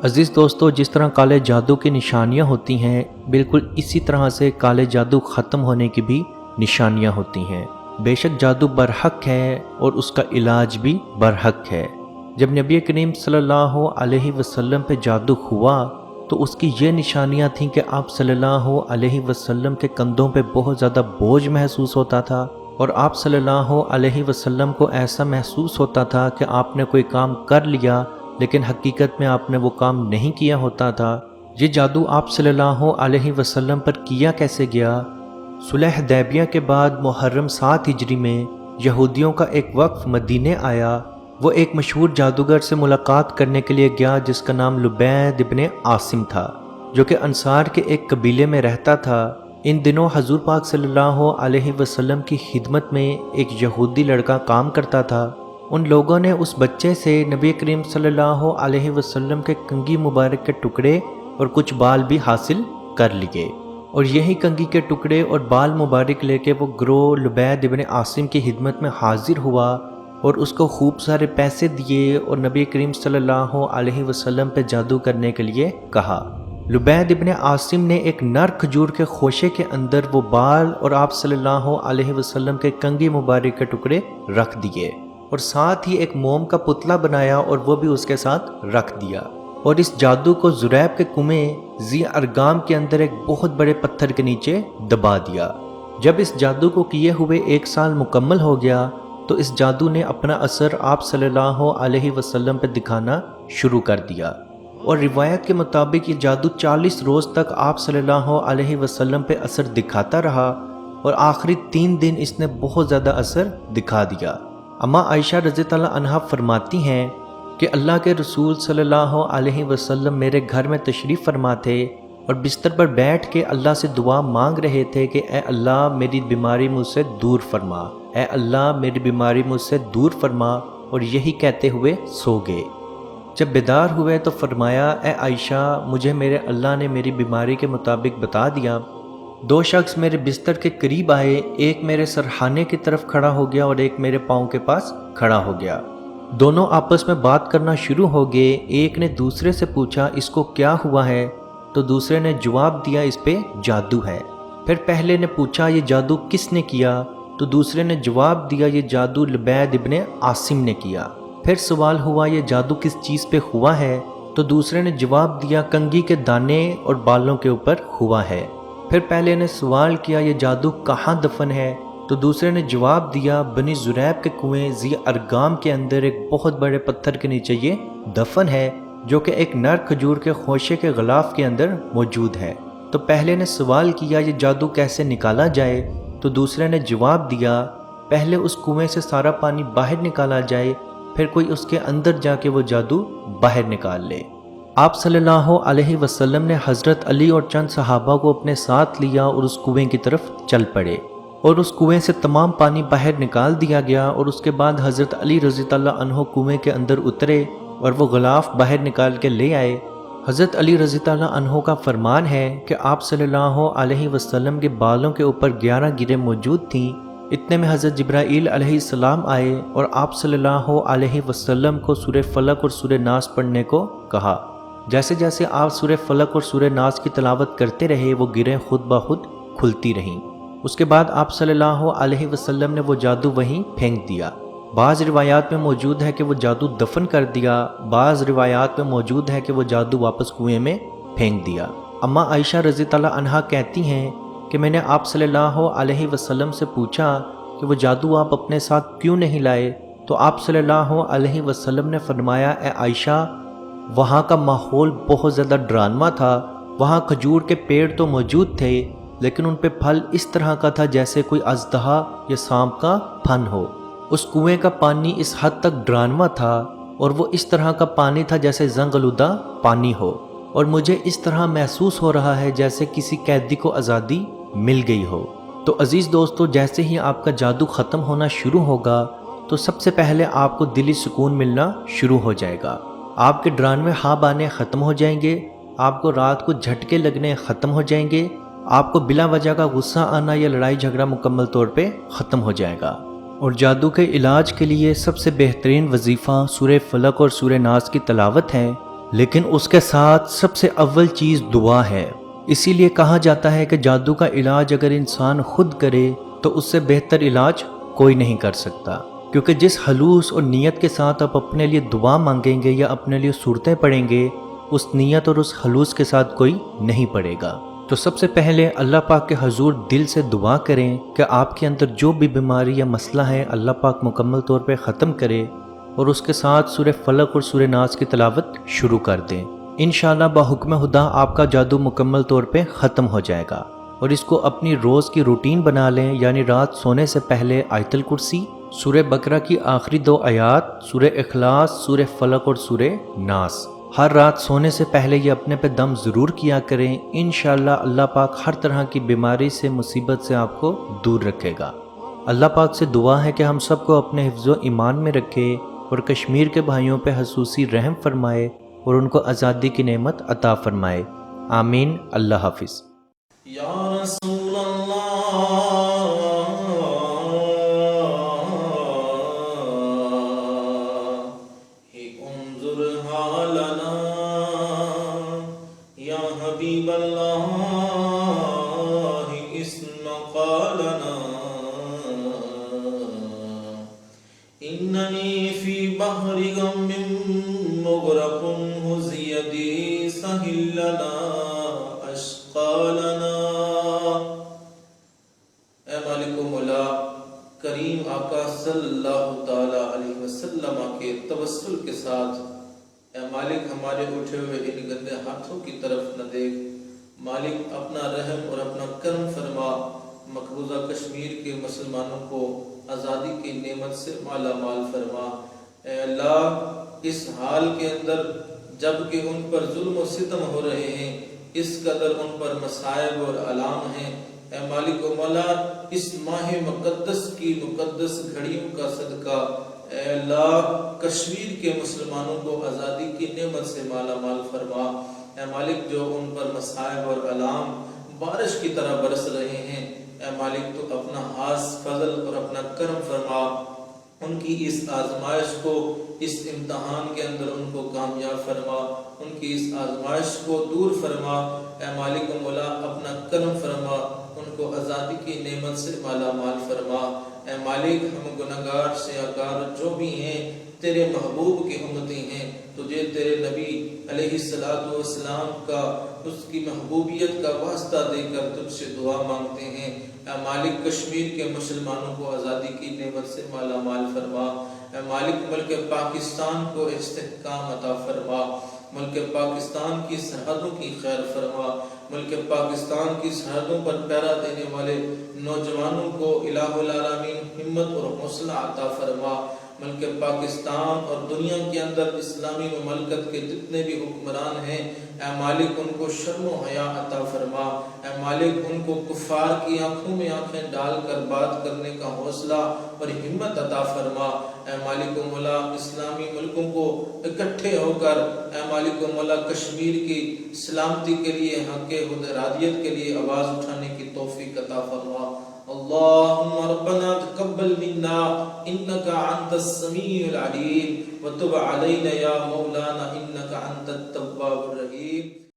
عزیز دوستو، جس طرح کالے جادو کی نشانیاں ہوتی ہیں، بالکل اسی طرح سے کالے جادو ختم ہونے کی بھی نشانیاں ہوتی ہیں۔ بے شک جادو برحق ہے اور اس کا علاج بھی برحق ہے۔ جب نبی کریم صلی اللہ علیہ وسلم پہ جادو ہوا تو اس کی یہ نشانیاں تھیں کہ آپ صلی اللہ علیہ وسلم کے کندھوں پہ بہت زیادہ بوجھ محسوس ہوتا تھا، اور آپ صلی اللہ علیہ وسلم کو ایسا محسوس ہوتا تھا کہ آپ نے کوئی کام کر لیا لیکن حقیقت میں آپ نے وہ کام نہیں کیا ہوتا تھا۔ یہ جادو آپ صلی اللہ علیہ وسلم پر کیا کیسے گیا؟ صلح حدیبیہ کے بعد محرم 7 ہجری میں یہودیوں کا ایک وفد مدینے آیا۔ وہ ایک مشہور جادوگر سے ملاقات کرنے کے لیے گیا جس کا نام لبید ابن عاصم تھا، جو کہ انصار کے ایک قبیلے میں رہتا تھا۔ ان دنوں حضور پاک صلی اللہ علیہ وسلم کی خدمت میں ایک یہودی لڑکا کام کرتا تھا۔ ان لوگوں نے اس بچے سے نبی کریم صلی اللہ علیہ وسلم کے کنگھی مبارک کے ٹکڑے اور کچھ بال بھی حاصل کر لیے، اور یہی کنگھی کے ٹکڑے اور بال مبارک لے کے وہ گروہ لبید ابن عاصم کی خدمت میں حاضر ہوا اور اس کو خوب سارے پیسے دیے اور نبی کریم صلی اللہ علیہ وسلم پہ جادو کرنے کے لیے کہا۔ لبید ابن عاصم نے ایک نر کھجور کے خوشے کے اندر وہ بال اور آپ صلی اللہ علیہ وسلم کے کنگھی مبارک کے ٹکڑے رکھ دیے، اور ساتھ ہی ایک موم کا پتلا بنایا اور وہ بھی اس کے ساتھ رکھ دیا، اور اس جادو کو زریب کے کنویں ذی ارگام کے اندر ایک بہت بڑے پتھر کے نیچے دبا دیا۔ جب اس جادو کو کیے ہوئے 1 سال مکمل ہو گیا تو اس جادو نے اپنا اثر آپ صلی اللہ علیہ وسلم پہ دکھانا شروع کر دیا، اور روایت کے مطابق یہ جادو 40 روز تک آپ صلی اللہ علیہ وسلم پہ اثر دکھاتا رہا، اور آخری 3 دن اس نے بہت زیادہ اثر دکھا دیا۔ اما عائشہ رضی اللہ عنہا فرماتی ہیں کہ اللہ کے رسول صلی اللہ علیہ وسلم میرے گھر میں تشریف فرما تھے اور بستر پر بیٹھ کے اللہ سے دعا مانگ رہے تھے کہ اے اللہ میری بیماری مجھ سے دور فرما، اے اللہ میری بیماری مجھ سے دور فرما، اور یہی کہتے ہوئے سو گئے۔ جب بیدار ہوئے تو فرمایا، اے عائشہ مجھے میرے اللہ نے میری بیماری کے مطابق بتا دیا۔ 2 شخص میرے بستر کے قریب آئے، ایک میرے سرحانے کی طرف کھڑا ہو گیا اور ایک میرے پاؤں کے پاس کھڑا ہو گیا۔ دونوں آپس میں بات کرنا شروع ہو گئے۔ ایک نے دوسرے سے پوچھا اس کو کیا ہوا ہے، تو دوسرے نے جواب دیا اس پہ جادو ہے۔ پھر پہلے نے پوچھا یہ جادو کس نے کیا، تو دوسرے نے جواب دیا یہ جادو لبید ابن عاصم نے کیا۔ پھر سوال ہوا یہ جادو کس چیز پہ ہوا ہے، تو دوسرے نے جواب دیا کنگھی کے دانے اور بالوں کے اوپر ہوا ہے۔ پھر پہلے نے سوال کیا یہ جادو کہاں دفن ہے، تو دوسرے نے جواب دیا بنی زریب کے کنویں ذی ارگام کے اندر ایک بہت بڑے پتھر کے نیچے یہ دفن ہے، جو کہ ایک نر کھجور کے خوشے کے غلاف کے اندر موجود ہے۔ تو پہلے نے سوال کیا یہ جادو کیسے نکالا جائے، تو دوسرے نے جواب دیا پہلے اس کنویں سے سارا پانی باہر نکالا جائے، پھر کوئی اس کے اندر جا کے وہ جادو باہر نکال لے۔ آپ صلی اللہ علیہ وسلم نے حضرت علی اور چند صحابہ کو اپنے ساتھ لیا اور اس کنویں کی طرف چل پڑے، اور اس کنویں سے تمام پانی باہر نکال دیا گیا، اور اس کے بعد حضرت علی رضی اللہ عنہ کنویں کے اندر اترے اور وہ غلاف باہر نکال کے لے آئے۔ حضرت علی رضی اللہ عنہ کا فرمان ہے کہ آپ صلی اللہ علیہ وسلم کے بالوں کے اوپر 11 گریں موجود تھیں۔ اتنے میں حضرت جبرائیل علیہ السلام آئے اور آپ صلی اللہ علیہ وسلم کو سورہ فلق اور سورہ ناس پڑھنے کو کہا۔ جیسے جیسے آپ سورہ فلق اور سورہ ناس کی تلاوت کرتے رہے وہ گریں خود بخود کھلتی رہیں۔ اس کے بعد آپ صلی اللہ علیہ وسلم نے وہ جادو وہیں پھینک دیا۔ بعض روایات میں موجود ہے کہ وہ جادو دفن کر دیا، بعض روایات میں موجود ہے کہ وہ جادو واپس کنویں میں پھینک دیا۔ اما عائشہ رضی اللہ عنہا کہتی ہیں کہ میں نے آپ صلی اللہ علیہ وسلم سے پوچھا کہ وہ جادو آپ اپنے ساتھ کیوں نہیں لائے، تو آپ صلی اللہ علیہ وسلم نے فرمایا اے عائشہ وہاں کا ماحول بہت زیادہ ڈرامہ تھا، وہاں کھجور کے پیڑ تو موجود تھے لیکن ان پہ پھل اس طرح کا تھا جیسے کوئی اژدہا یا سانپ کا پھن ہو۔ اس کنویں کا پانی اس حد تک ڈرامہ تھا اور وہ اس طرح کا پانی تھا جیسے زنگ آلودہ پانی ہو، اور مجھے اس طرح محسوس ہو رہا ہے جیسے کسی قیدی کو آزادی مل گئی ہو۔ تو عزیز دوستو، جیسے ہی آپ کا جادو ختم ہونا شروع ہوگا تو سب سے پہلے آپ کو دلی سکون ملنا شروع ہو جائے گا، آپ کے ڈرانوے خواب آنے ختم ہو جائیں گے، آپ کو رات کو جھٹکے لگنے ختم ہو جائیں گے، آپ کو بلا وجہ کا غصہ آنا یا لڑائی جھگڑا مکمل طور پہ ختم ہو جائے گا۔ اور جادو کے علاج کے لیے سب سے بہترین وظیفہ سورہ فلق اور سورہ ناس کی تلاوت ہے۔ لیکن اس کے ساتھ سب سے اول چیز دعا ہے۔ اسی لیے کہا جاتا ہے کہ جادو کا علاج اگر انسان خود کرے تو اس سے بہتر علاج کوئی نہیں کر سکتا، کیونکہ جس خلوص اور نیت کے ساتھ آپ اپنے لیے دعا مانگیں گے یا اپنے لیے صورتیں پڑھیں گے، اس نیت اور اس خلوص کے ساتھ کوئی نہیں پڑھے گا۔ تو سب سے پہلے اللہ پاک کے حضور دل سے دعا کریں کہ آپ کے اندر جو بھی بیماری یا مسئلہ ہے اللہ پاک مکمل طور پہ ختم کرے، اور اس کے ساتھ سورہ فلق اور سورہ ناس کی تلاوت شروع کر دیں۔ انشاءاللہ بحکم خدا آپ کا جادو مکمل طور پہ ختم ہو جائے گا۔ اور اس کو اپنی روز کی روٹین بنا لیں، یعنی رات سونے سے پہلے آیت الکرسی، سورہ بقرہ کی آخری 2 آیات، سورہ اخلاص، سورہ فلق اور سورہ ناس، ہر رات سونے سے پہلے یہ اپنے پہ دم ضرور کیا کریں۔ انشاءاللہ اللہ پاک ہر طرح کی بیماری سے، مصیبت سے آپ کو دور رکھے گا۔ اللہ پاک سے دعا ہے کہ ہم سب کو اپنے حفظ و ایمان میں رکھے اور کشمیر کے بھائیوں پہ خصوصی رحم فرمائے اور ان کو آزادی کی نعمت عطا فرمائے۔ آمین۔ اللہ حافظ۔ یا رسول اللہ انظر حالنا، یا حبیب اللہ اسمع قالنا، اننی فی بحر غم مغرق ہز یدی سہل لنا اشقالنا۔ اے مالک و مولا کریم آقا صلی اللہ تعالی علیہ وسلم کے توسل کے ساتھ، اے مالک ہمارے اٹھے ہوئے ان گندے ہاتھوں کی طرف نہ دیکھ، مالک اپنا رحم اور اپنا کرم فرما، مقبوضہ کشمیر کے مسلمانوں کو آزادی کی نعمت سے مالا مال فرما۔ اے اللہ اس حال کے اندر جب کہ ان پر ظلم و ستم ہو رہے ہیں، اس قدر ان پر مصائب اور آلام ہیں، اے مالک و مولا اس ماہ مقدس کی مقدس گھڑیوں کا صدقہ اے اللہ کشمیر کے مسلمانوں کو آزادی کی نعمت سے مالا مال فرما۔ اے مالک جو ان پر مصائب اور آلام بارش کی طرح برس رہے ہیں، اے مالک تو اپنا خاص فضل اور اپنا کرم فرما، ان کی اس آزمائش کو، اس امتحان کے اندر ان کو کامیاب فرما، ان کی اس آزمائش کو دور فرما۔ اے مالک و مولا اپنا کرم فرما، ان کو آزادی کی نعمت سے مالا مال فرما۔ اے مالک ہم گناہگار سیاہکار جو بھی ہیں تیرے محبوب کی امتی ہیں، تجھے تیرے نبی علیہ السلام کا، اس کی محبوبیت کا واسطہ دے کر تجھ سے دعا مانگتے ہیں۔ اے مالک کشمیر کے مسلمانوں کو آزادی کی نعمت سے مالا مال فرما۔ اے مالک ملک پاکستان کو استحکام عطا فرما، ملک پاکستان کی سرحدوں کی خیر فرما، ملک پاکستان کی سرحدوں پر پہرا دینے والے نوجوانوں کو الہ العالمین ہمت اور حوصلہ عطا فرما۔ ملک پاکستان اور دنیا کے اندر اسلامی مملکت کے جتنے بھی حکمران ہیں، اے مالک ان کو شرم و حیا عطا فرما۔ اے مالک ان کو کفار کی آنکھوں میں آنکھیں ڈال کر بات کرنے کا حوصلہ اور ہمت عطا فرما۔ اے مالک و مولا اسلامی ملکوں کو اکٹھے ہو کر اے مالک و مولا کشمیر کی سلامتی کے لیے، حق حدرادیت کے لیے آواز اٹھانے کی توفیق عطا فرما۔ اللہم ربنا تقبل منا انکا انت السمیع العلیم وتب علینا یا مولانا انکا انت التواب الرحیم۔